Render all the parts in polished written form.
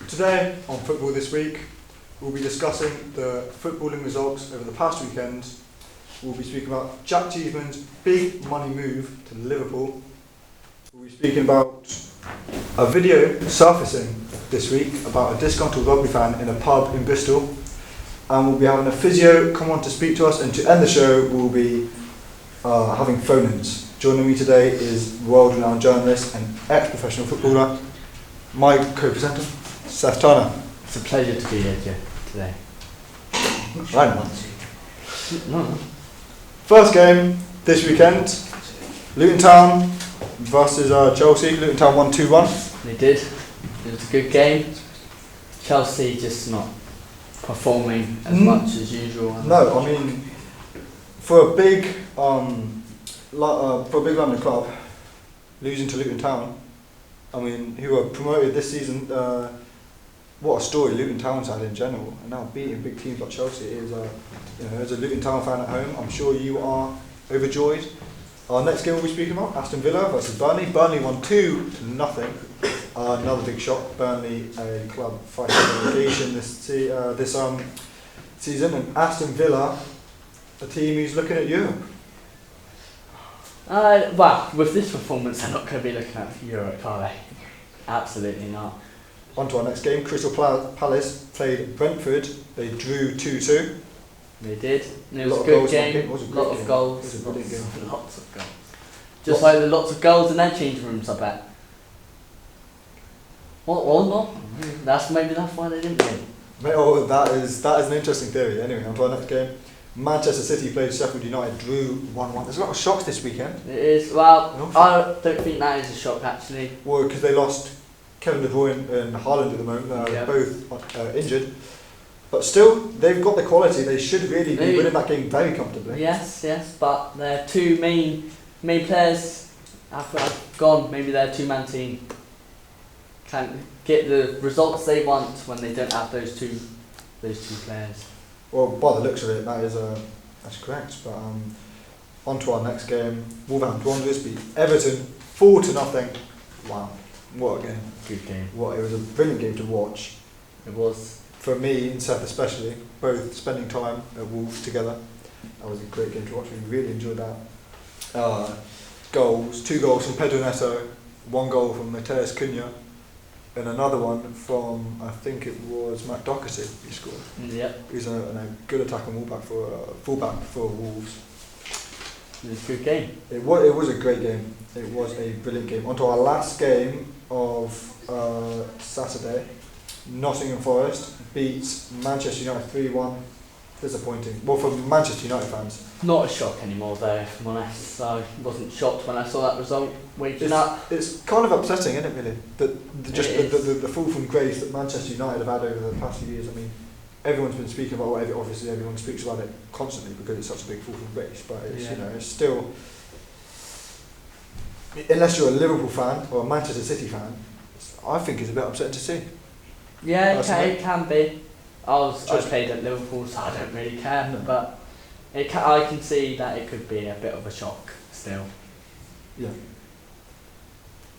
Today on Football This Week, we'll be discussing the footballing results over the past weekend. We'll be speaking about Jack Cheeseman's big money move to Liverpool. We'll be speaking about a video surfacing this week about a disgruntled rugby fan in a pub in Bristol. And we'll be having a physio come on to speak to us, and to end the show we'll be having phone-ins. Joining me today is world-renowned journalist and ex-professional footballer, my co-presenter, Seth Turner. It's a pleasure to be here today. Right once. No. First game this weekend, Luton Town versus Chelsea. Luton Town won 2-1. They did. It was a good game. Chelsea just not performing as much as usual. No, I mean, for a big London club, losing to Luton Town, I mean, who were promoted this season. What a story Luton Town's had in general, and now beating big teams like Chelsea is, as a Luton Town fan at home, I'm sure you are overjoyed. Our next game we'll be speaking about, Aston Villa versus Burnley. Burnley won 2-0. Another big shock. Burnley, a club fighting relegation this season, and Aston Villa, a team who's looking at Europe. Well, with this performance, they're not going to be looking at Europe, are they? Absolutely not. On to our next game, Crystal Palace played Brentford. They drew 2-2. They did. And it was a good game. It was a lot of goals. It was a brilliant game. Lots of goals. Just like the lots of goals in their change rooms, I bet. What? Not? That's why they didn't win. Oh, that is an interesting theory. Anyway, on to our next game. Manchester City played Sheffield United, drew 1-1. There's a lot of shocks this weekend. It is. Well, I don't think that is a shock actually. Well, because they lost Kevin De Bruyne and Haaland at the moment, both injured. But still, they've got the quality. They should really be winning that game very comfortably. Yes, but their two main players have gone. Maybe their two-man team can't get the results they want when they don't have those two players. Well, by the looks of it, that's correct. But on to our next game. Wolverhampton Wanderers beat Everton 4-0. Wow. What a game. Good game. It was a brilliant game to watch. It was. For me and Seth especially, both spending time at Wolves together. That was a great game to watch. We really enjoyed that. Two goals from Pedro Neto, one goal from Mateus Cunha, and another one from, I think it was Matt Doherty who scored. Yep. He's a good attacking fullback for Wolves. It was a good game. It was a great game. It was a brilliant game. On to our last game of Saturday. Nottingham Forest beats Manchester United 3-1. Disappointing. Well, for Manchester United fans. Not a shock anymore though, if I'm honest. I wasn't shocked when I saw that result waking up. It's kind of upsetting, isn't it, really? The fall from grace that Manchester United have had over the past few years. I mean, everyone's been speaking about it. Obviously, everyone speaks about it constantly because it's such a big fall from grace. But it's, it's still, unless you're a Liverpool fan or a Manchester City fan, I think it's a bit upsetting to see. Yeah, it can be. I played at Liverpool, so I don't really care. No. But I can see that it could be a bit of a shock still. Yeah.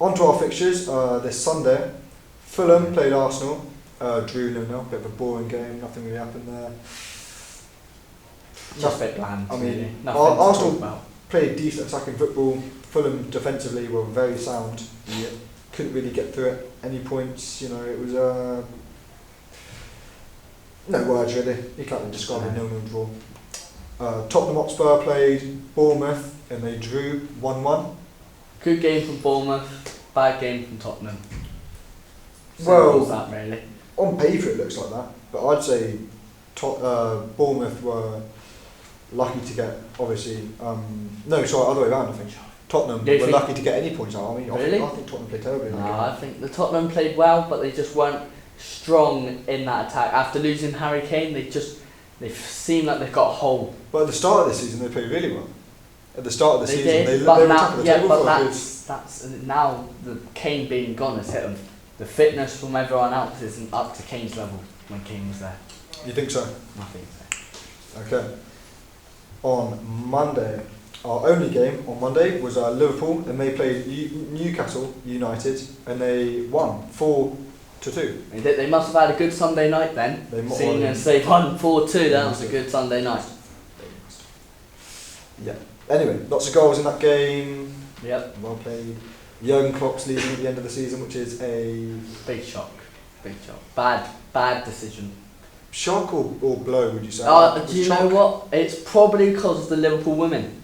On to our fixtures. This Sunday, Fulham played Arsenal. Drew 0-0. Bit of a boring game. Nothing really happened there. Just a bit bland. I mean, really. Arsenal played decent attacking football. Fulham defensively were very sound. Yeah. Couldn't really get through it. Any points, it was no words really. You can't really describe a 0-0 draw. Tottenham Hotspur played Bournemouth and they drew 1-1. Good game from Bournemouth, bad game from Tottenham. Well, that really. On paper it looks like that, but I'd say Bournemouth were lucky to get, obviously, other way around I think. Tottenham were lucky to get any points out. I mean, really? I think Tottenham played terribly. I think the Tottenham played well, but they just weren't strong in that attack. After losing Harry Kane, they They seem like they've got a hole. But at the start of the season, they played really well. At the start of the season, did, they were but top of the now, table but for a good. that's now the Kane being gone has hit them. The fitness from everyone else isn't up to Kane's level when Kane was there. You think so? I think so. Okay. On Monday, our only game on Monday was Liverpool, and they played Newcastle United, and they won 4-2. They must have had a good Sunday night then. Seeing as they won 4-2, that was a good Sunday night. Yeah. Anyway, lots of goals in that game. Yep. Well played. Jurgen Klopp's leaving at the end of the season, which is a big shock. Big shock. Bad decision. Shock or blow, would you say? Do you know what? It's probably because of the Liverpool women.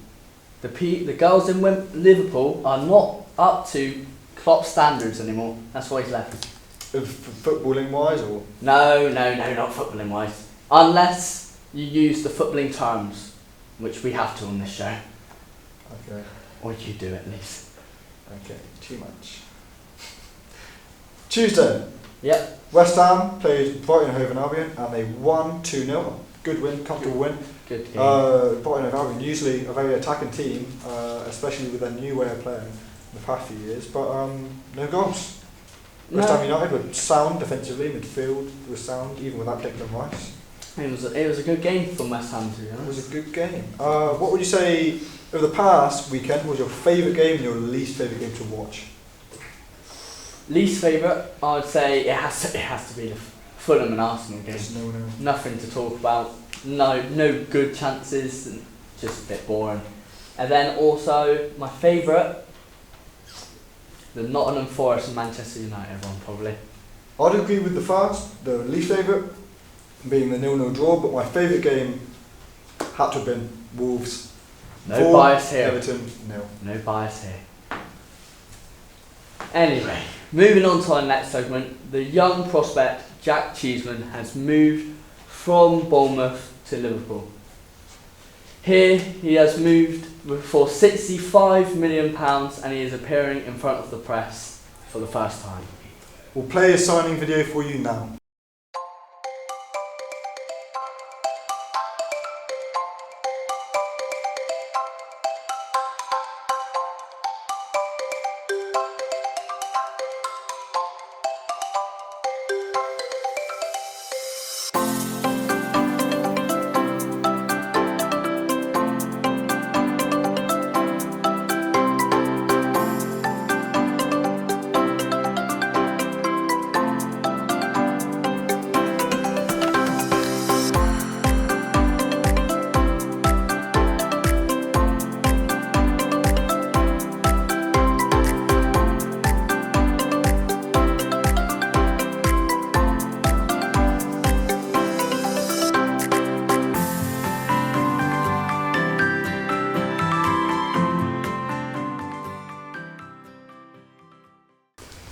The girls in Liverpool are not up to Klopp standards anymore. That's why he's left. Footballing wise, or? No, not footballing wise. Unless you use the footballing terms, which we have to on this show. Okay. Or you do at least. Okay, too much. Tuesday. Yep. West Ham played Brighton and Hove Albion, and they won 2-0. Good win, comfortable win. Good game. Brighton and Hove Albion, usually a very attacking team, especially with their new way of playing in the past few years, but no goals. West Ham United were sound defensively, midfield was sound, even without Declan Rice. It was a good game from West Ham, to be honest. It was a good game. What would you say, over the past weekend, was your favourite game and your least favourite game to watch? Least favourite, I would say it has to be the Fulham and Arsenal game. No. Nothing to talk about. No good chances, and just a bit boring. And then also my favourite, the Nottingham Forest and Manchester United one probably. I'd agree with the first, the least favourite being the 0-0 draw, but my favourite game had to have been Wolves. No bias here. Everton, no. No bias here. Anyway, moving on to our next segment, the young prospect Jack Cheeseman has moved from Bournemouth to Liverpool. Here he has moved for £65 million and he is appearing in front of the press for the first time. We'll play a signing video for you now.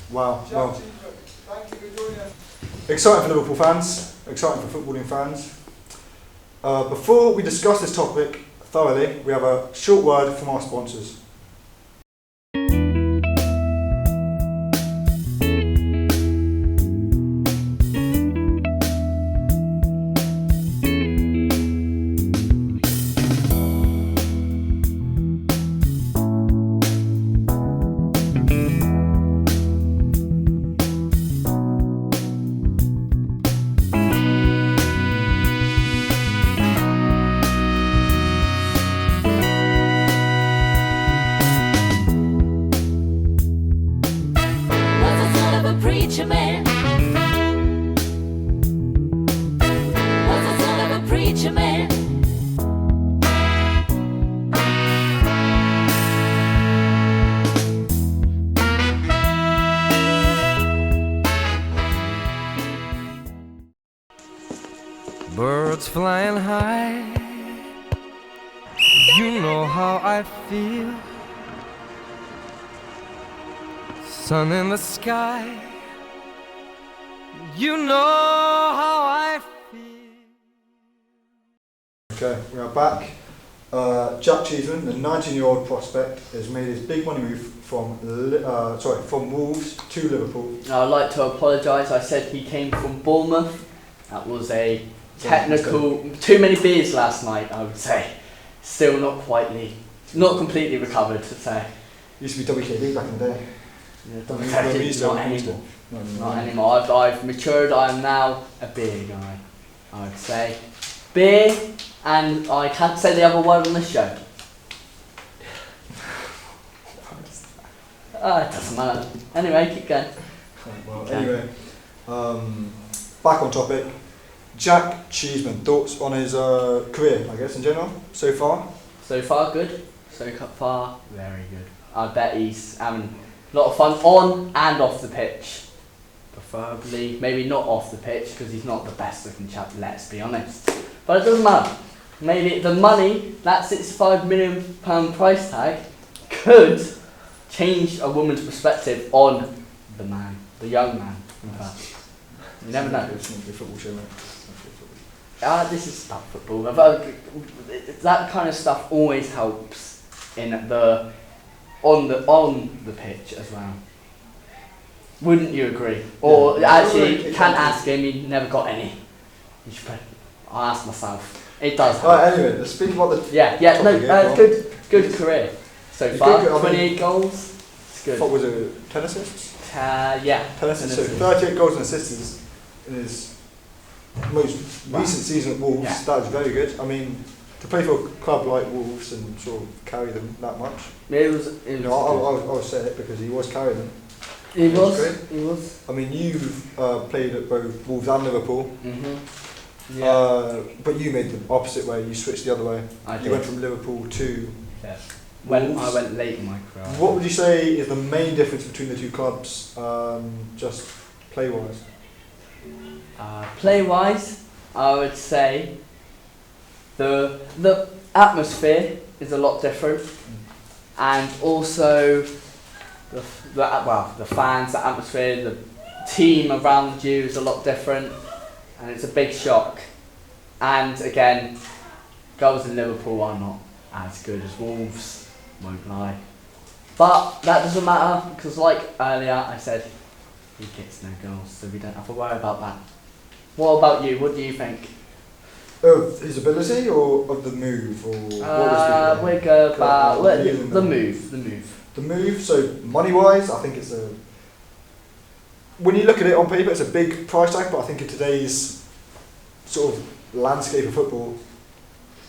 Wow. Well, Thank you for joining us. exciting for Liverpool fans, exciting for footballing fans. Before we discuss this topic thoroughly, we have a short word from our sponsors. Birds flying high, you know how I feel. Sun in the sky, you know how I feel. Okay, we are back. Jack Cheeseman, the 19-year-old prospect, has made his big money move from Wolves to Liverpool. Now, I'd like to apologise. I said he came from Bournemouth. That was a technical, too many beers last night, I would say. Still not completely recovered, to say. Used to be WKD back in the day. Yeah, not anymore. Not anymore. I've matured. I am now a beer guy, I would say. Beer, and I can't say the other word on this show. It doesn't matter. Anyway, keep going. Well, anyway, back on topic. Jack Cheeseman, thoughts on his career, I guess, in general, so far? So far, good. So far, very good. I bet he's having a lot of fun on and off the pitch. Preferably, maybe not off the pitch, because he's not the best looking chap, let's be honest. But it doesn't matter. Maybe the money, that £65 million price tag, could change a woman's perspective on the man, the young man, in fact. You never know. It's not a football show, mate. This is about football. That kind of stuff always helps in on the pitch as well. Wouldn't you agree? Or actually, can't ask him. He never got any. You should I'll ask myself. It does. Right. Anyway, let's speak about the. Good career so far. 28 goals. It's good. What was it? 10 assists. 10 assists. So 38 goals and assists in his most recent season at Wolves. Yeah. That is very good. I mean, to play for a club like Wolves and sort of carry them that much. It was I'll say it because he was carrying them. He was. I mean, you've played at both Wolves and Liverpool. Mm-hmm. Yeah. But you made the opposite way. You switched the other way. You went from Liverpool to Wolves. I went late in my career. What would you say is the main difference between the two clubs, just play-wise? Play-wise, I would say the atmosphere is a lot different, and also the fans, the atmosphere, the team around you is a lot different, and it's a big shock. And again, goals in Liverpool are not as good as Wolves, won't lie. But that doesn't matter, because like earlier I said, he gets no goals, so we don't have to worry about that. What about you? What do you think? Of his ability or of the move? Or we go about the move. The move, so money-wise, I think it's a... When you look at it on paper, it's a big price tag, but I think in today's sort of landscape of football,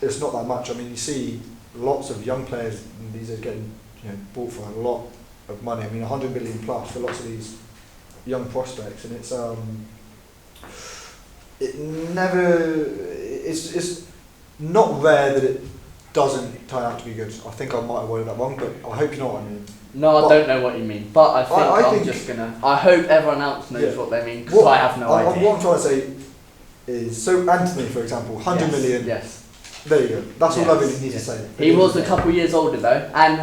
it's not that much. I mean, you see lots of young players these are getting bought for a lot of money. I mean, 100 million plus for lots of these young prospects, and it's not rare that it doesn't turn out to be good. I think I might have worded that wrong, but I hope you know what I mean. No, I don't know what you mean, but I think I hope everyone else knows what they mean, because I have no idea. What I'm trying to say is, so Anthony, for example, 100 million. Yes. There you go. That's all I really need to say. He was a couple of years older though, and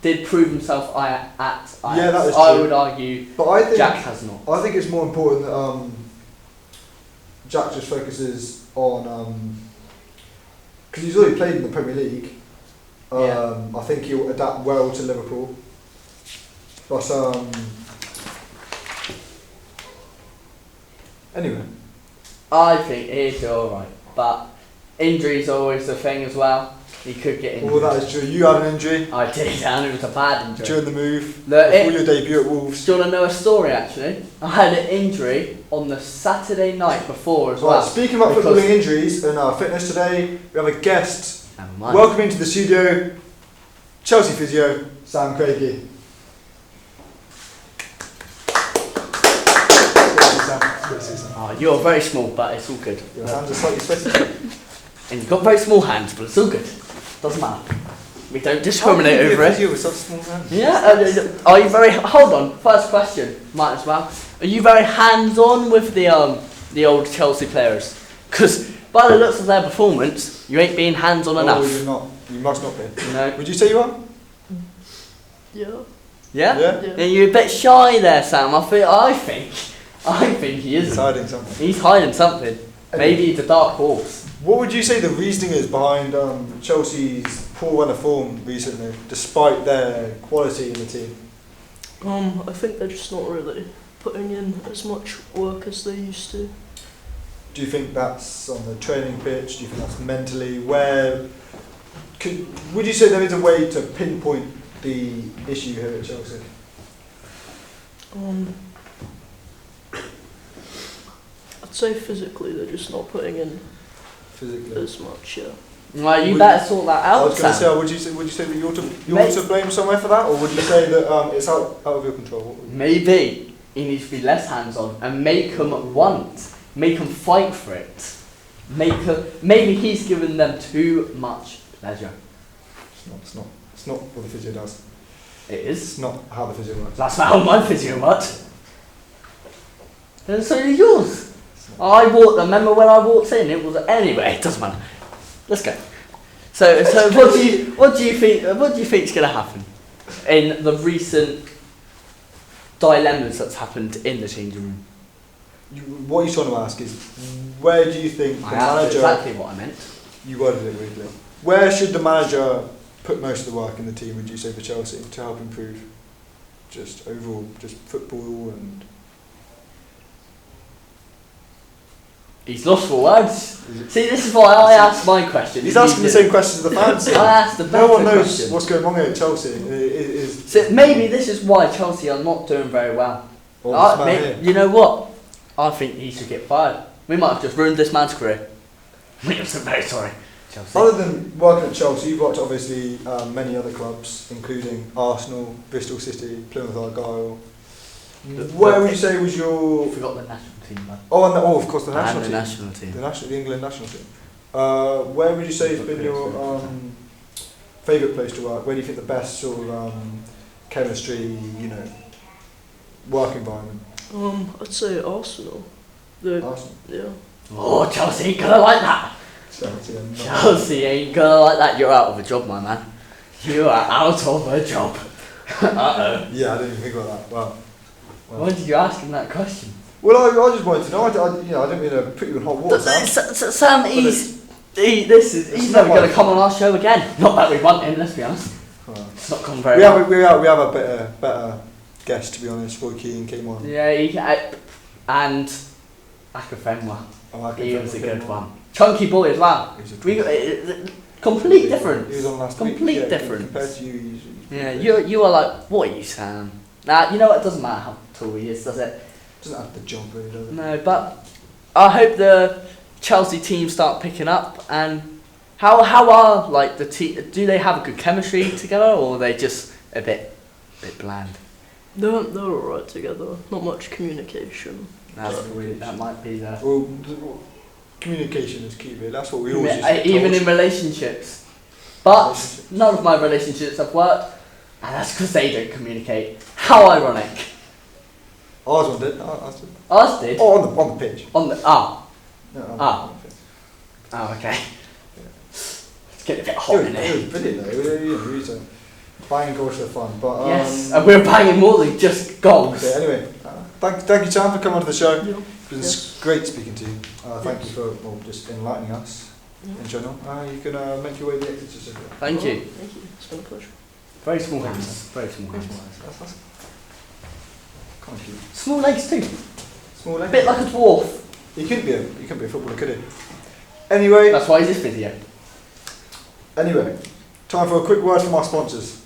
did prove himself at Ajax. Yeah, that is true. I would argue, but I think Jack has not. I think it's more important that Jack just focuses on, because he's already played in the Premier League. I think he'll adapt well to Liverpool. But anyway, I think he'll do alright, but injuries are always the thing as well. He could get injured. Well, that is true. You had an injury. I did, and it was a bad injury. During the move, before your debut at Wolves. Do you want to know a story actually? I had an injury on the Saturday night before as well. Speaking about footballing injuries and fitness today, we have a guest. Welcome into the studio, Chelsea physio, Sam Craigie. Oh, you're very small, but it's all good. Your hands are slightly sweaty. And you've got very small hands, but it's all good. Doesn't matter. We don't discriminate over it. You with such small hands. Yeah. Are you very? Hold on. First question. Might as well. Are you very hands-on with the old Chelsea players? Because by the looks of their performance, you ain't being hands-on enough. No, you're not. You must not be. No. Would you say you are? Yeah. Yeah. And you're a bit shy there, Sam. I think he is. He's hiding something. He's hiding something. Maybe he's a dark horse. What would you say the reasoning is behind Chelsea's poor run of form recently, despite their quality in the team? I think they're just not really putting in as much work as they used to. Do you think that's on the training pitch? Do you think that's mentally? Would you say there is a way to pinpoint the issue here at Chelsea? I'd say physically they're just not putting in Physically. as much, yeah. Well, you better sort that I out, was going to Sam. say, would you say that you're to blame somewhere for that, or would you say that it's out of your control? What would you- Maybe he needs to be less hands-on and make them make them fight for it. Maybe he's given them too much pleasure. It's not what the physio does. It is. It's not how the physio works. That's not how my physio works. And so did yours. Remember when I walked in? It was anyway. It doesn't matter. Let's go. So what do you think's going to happen in the recent dilemmas that's happened in the changing room? What you're trying to ask is, where do you think the I asked manager? exactly what I meant. You worded it weirdly. Where should the manager put most of the work in the team? Would you say for Chelsea to help improve, just overall, just football and? He's lost for words. See, this is why I asked my question. He's asking the same questions as the fans. I asked the better No one knows question. what's going on here at Chelsea. It is. So maybe this is why Chelsea are not doing very well. This man here. You know what? I think he should get fired. We might have just ruined this man's career. I'm so very sorry, Chelsea. Other than working at Chelsea, you've worked at obviously many other clubs, including Arsenal, Bristol City, Plymouth Argyle. Where would you say was your? I forgot the national team, man. Of course, the national And team. the national team. The England national team. Where would you say has been your favourite place to work? Where do you think the best sort of chemistry, work environment? I'd say Arsenal. Arsenal. Yeah. Oh, Chelsea ain't gonna like that. Chelsea. Chelsea ain't gonna like that. You're out of a job, my man. You are out of a job. Uh-oh. Yeah, I didn't even think about that. Wow. Why did you ask him that question? Well, I just wanted to know. I didn't mean to put you in hot water, Sam. Sam, he's never going to come on our show again. Not that we want him, let's be honest. It's not come very well. We have a better guest, to be honest. Roy Keane came on. Yeah, and Akafenwa. He was a good on. one. Chunky boy as well. Complete difference. He was on last week. Complete Yeah, difference. Compared to you, Yeah, you are like, what are you, Sam? Nah, you know what? It doesn't matter how tall he is, does it? doesn't have to jump really, does it? No, but I hope the Chelsea team start picking up. And how are like the team? Do they have a good chemistry together, or are they just a bit bland? They're alright together. Not much communication. That might be the. Well, communication is key, really. That's what we always used to Even told. in relationships. But none of my relationships have worked, and that's because they don't communicate. How ironic. Ours one did. Ours did. Ours did. Oh, on the pitch. On the No, Ah. on the pitch. Oh, okay. Yeah. It's getting a bit hot in It here. was brilliant though. We used to bang goals for fun. But Yes, and we're banging more than just goals. Okay, anyway, thank you, Sam, for coming onto the show. Yeah. It's been Yes. great speaking to you. Thank you for just enlightening us in general. You can make your way to the exit certificate. Thank you. Thank you. It's been a pleasure. Very small hands. Very small hands. That's kind of cute. Small legs too. Small A leg. bit like a dwarf. He couldn't be a footballer, could he? Anyway, That's why he's this video. time for a quick word from our sponsors.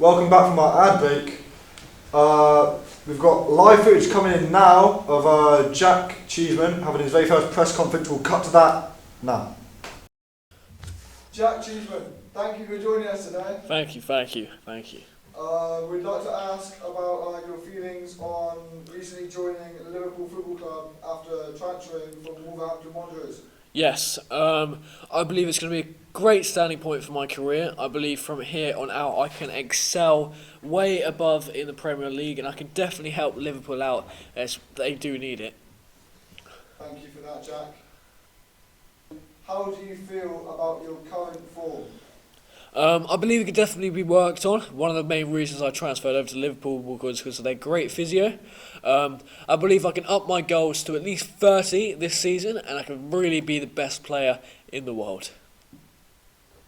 Welcome back from our ad break. We've got live footage coming in now of Jack Cheeseman having his very first press conference. We'll cut to that now. Jack Cheeseman, thank you for joining us today. Thank you. We'd like to ask about your feelings on recently joining the Liverpool Football Club after transferring from Wolverhampton Wanderers. Yes, I believe it's going to be a great standing point for my career. I believe from here on out I can excel way above in the Premier League, and I can definitely help Liverpool out as they do need it. Thank you for that, Jack. How do you feel about your current form? I believe it could definitely be worked on. One of the main reasons I transferred over to Liverpool was because of their great physio. I believe I can up my goals to at least 30 this season, and I can really be the best player in the world.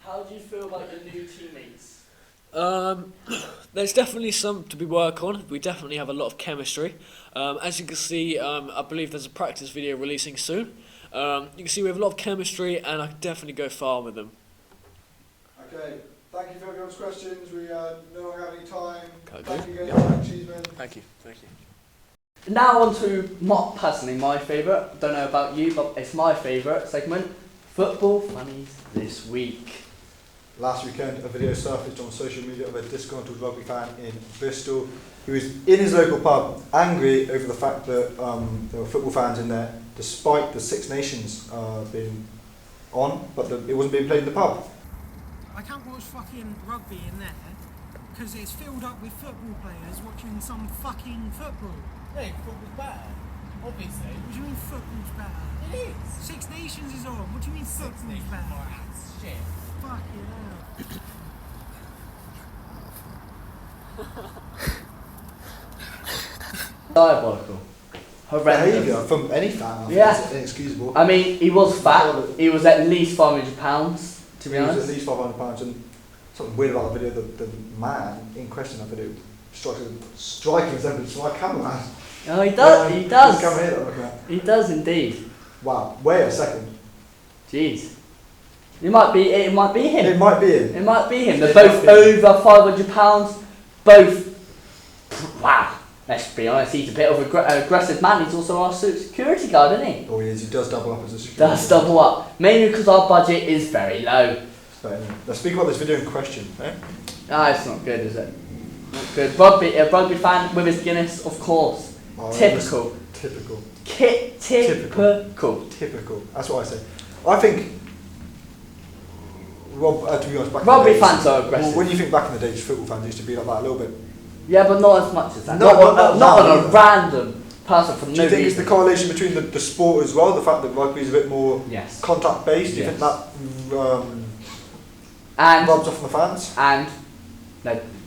How do you feel about your new teammates? There's definitely some to be worked on. We definitely have a lot of chemistry. As you can see, I believe there's a practice video releasing soon. You can see we have a lot of chemistry, and I can definitely go far with them. Okay, thank you for everyone's questions. We no longer have any time. Okay. Thank you again, Yeah. Jack Cheeseman. Thank you. Now on to personally my favourite. Don't know about you, but it's my favourite segment. Football funnies this week. Last weekend, a video surfaced on social media of a disgruntled rugby fan in Bristol who was in his local pub angry over the fact that there were football fans in there despite the Six Nations being on, but it wasn't being played in the pub. I can't watch fucking rugby in there because it's filled up with football players watching some fucking football. No, football's better, obviously. What do you mean football's better? It is. Six Nations is on. What do you mean football's better? That's shit. Fucking hell. Diabolical. Horrendous. Behaviour from any fan, Yeah. is inexcusable. I mean, he was fat. He was at least £500, to be He was honest. at least £500, and something weird about the video, the man in question in that video strikes a striking resemblance to my cameraman. Oh, he does. He does. This camera here that I'm looking at. He does indeed. Wow, wait a second. Jeez. It might be him. It might be him. It might be him. They're It both might be. over £500. Both. Wow. Let's be honest. He's a bit of an aggressive man. He's also our security guard, isn't he? Oh, he is. He does double up as a security. Does double up. Mainly because our budget is very low. But anyway, let's speak about this video in question. Eh? It's not good, is it? Not good. A rugby fan with his Guinness, of course. Oh, Typical. Typical. Typical. Typical. That's what I say. I think. Well, to be honest, back in Rugby the days, fans are aggressive. Well, when you think back in the days, football fans used to be like that a little bit. Yeah, but not as much as that. Not Not now on a either. random person for Do no you think it's reason. the correlation between the sport as well? The fact that rugby is a bit more Yes. contact based. Do you Yes. think that And rubs off on the fans? and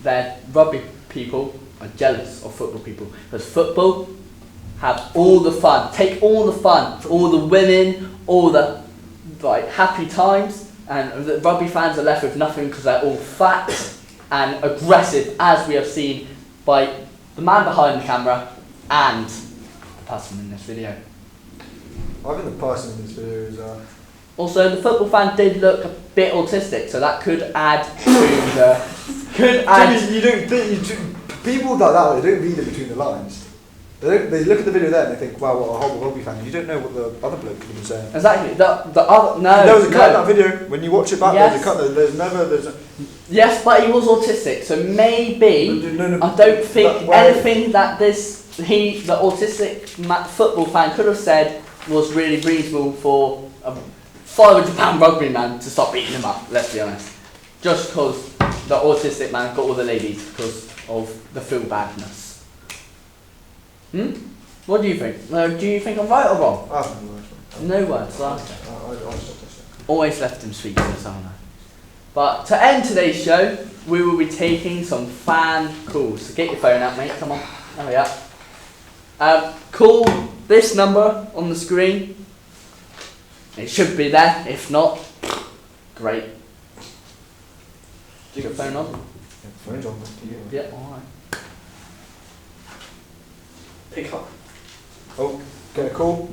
their rugby people are jealous of football people because football have all the fun, take all the fun, all the women, all the happy times, and the rugby fans are left with nothing because they're all fat and aggressive, as we have seen by the man behind the camera and the person in this video. I think the person in this video is. Also, the football fan did look a bit autistic, so that could add to the. You don't think people like that? They don't read it between the lines. They look at the video there and they think, "Wow, what a horrible rugby fan." You don't know what the other bloke could have been saying. Exactly. The other no. There was a cut in no. that video. When you watch it back, Yes. there's a cut. There's Yes, but he was autistic, so maybe no, I don't think well- anything that the autistic football fan could have said was really reasonable for a £500 rugby man to stop beating him up. Let's be honest, just because the autistic man got all the ladies because of the feel badness. What do you think? Do you think I'm right or wrong? I don't know. No words. Last. I just Always left him speechless, aren't I? But to end today's show, we will be taking some fan calls. So get your phone out, mate. Come on. There we are. Call this number on the screen. It should be there. If not, great. Do you got phone on? Phone's on. Yeah, alright. Pick up. Oh, get a call.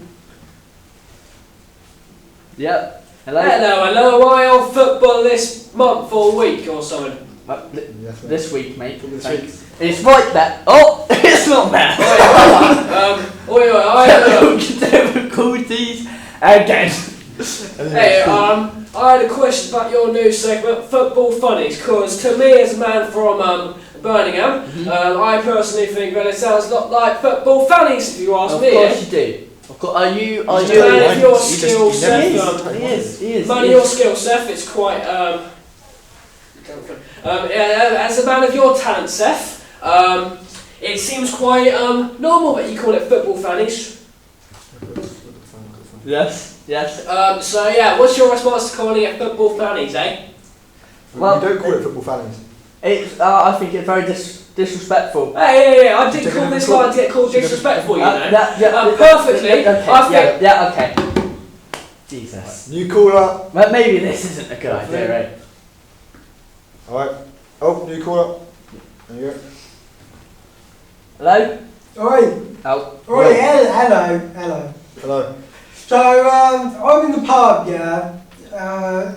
Yep. Hello? Hello, am I on football this month or week or something? Yes, mate. this week, mate. Football this Thanks. It's right there. Oh, it's not there. Difficulties again. Hey, I had a question about your new segment, Football Funnies, because to me, as a man from Birmingham, I personally think that it sounds a lot like Football Funnies, if you ask me. Of course you do. Of course, are you? Man of your skill set, He is. man of your skill set, it's quite. As a man of your talent, Seth, it seems quite normal that you call it Football Funnies. Yes. So yeah, what's your response to calling it Football Fannies, eh? Well, we don't call it football fannies. It's. I think it's very disrespectful. Hey, I didn't call this line to get called disrespectful, you know. Perfectly. Okay. Yeah. Okay. Jesus. New caller. Well, maybe this isn't a good idea, right? Alright. Oh, new caller. There you go. Hello. Oi. Oh. Oi. Hello. Hello. So I'm in the pub, yeah.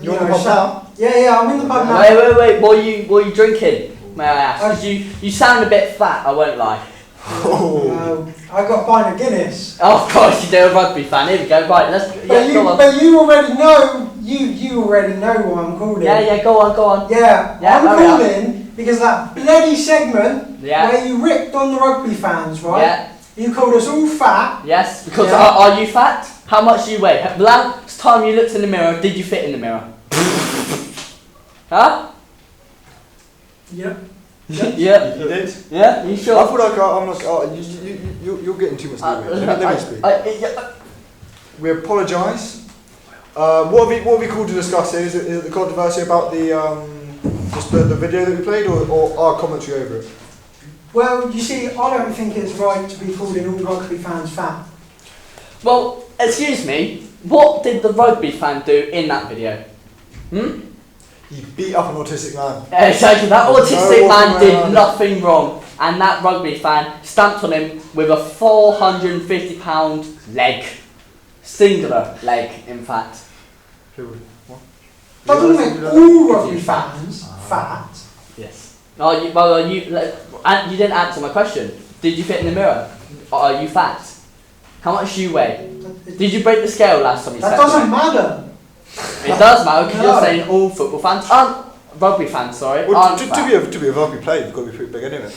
You're in the pub now? Yeah, I'm in the pub now. Wait. What are you drinking? May I ask? 'Cause you sound a bit fat. I won't lie. I got a pint of Guinness. Oh, of course you do. A rugby fan. Here we go. Right, let's. Go on. But you already know. You already know why I'm calling. Yeah. Go on. Yeah, I'm calling because that bloody segment Yeah. where you ripped on the rugby fans, right? Yeah. You called us all fat. Yes. Because Yeah. are you fat? How much do you weigh? The last time you looked in the mirror, did you fit in the mirror? Huh? Yeah. Yeah. You did? Yeah. You I sure? feel like I'm not. You're getting too much to do. Let me speak. We apologise. What have we called to discuss here? Is it the controversy about just the video that we played, or our commentary over it? Well, you see, I don't think it's right to be calling all rugby fans fat. Well, excuse me. What did the rugby fan do in that video? He beat up an autistic man. Exactly. That autistic No, man no. did nothing wrong, and that rugby fan stamped on him with a 450-pound leg, singular leg, in fact. What? Doesn't make all rugby fans fat. Yes. You didn't answer my question. Did you fit in the mirror? Are you fat? How much do you weigh? Did you break the scale last time you That said doesn't matter. It does matter because No. you're saying all football fans aren't rugby fans. Sorry, Well, aren't to fat. be a rugby player, you've got to be pretty big anyway.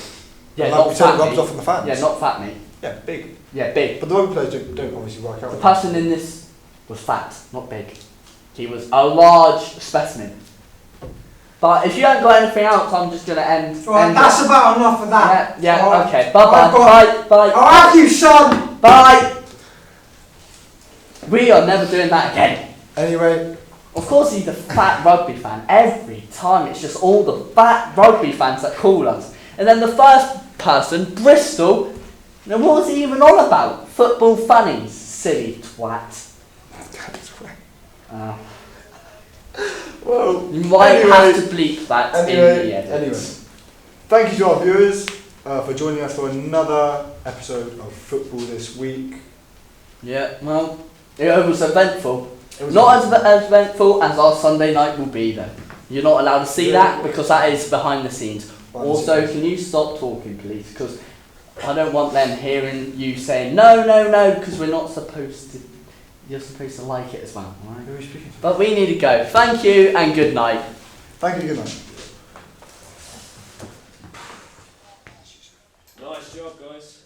Yeah, And not we said, fat, it rubs mate. off on the fans. Yeah, not fat, mate. Yeah, big. Yeah, big. But the rugby players don't obviously work out. The person in this was fat, not big. He was a large specimen. But if you haven't got anything else, I'm just gonna end. Right, end that's it. about enough of that. Yeah. Alright. Okay. Bye. I'll have you, son. Bye. We are never doing that again. Anyway, Of course he's a fat rugby fan. Every time it's just all the fat rugby fans that call us. And then the first person, Bristol, now what was he even on about? Football funnies, silly twat. well, You might anyway, have to bleep that in the edit. Anyway, thank you to our viewers for joining us for another episode of Football This Week. Yeah, well, it was eventful. Not as eventful as our Sunday night will be though. You're not allowed to see that because that is behind the scenes. Also, can you stop talking please? Because I don't want them hearing you saying no, because we're not supposed to. You're supposed to like it as well, alright? Who are we speaking to? But we need to go. Thank you and good night. Thank you, good night. Nice job, guys.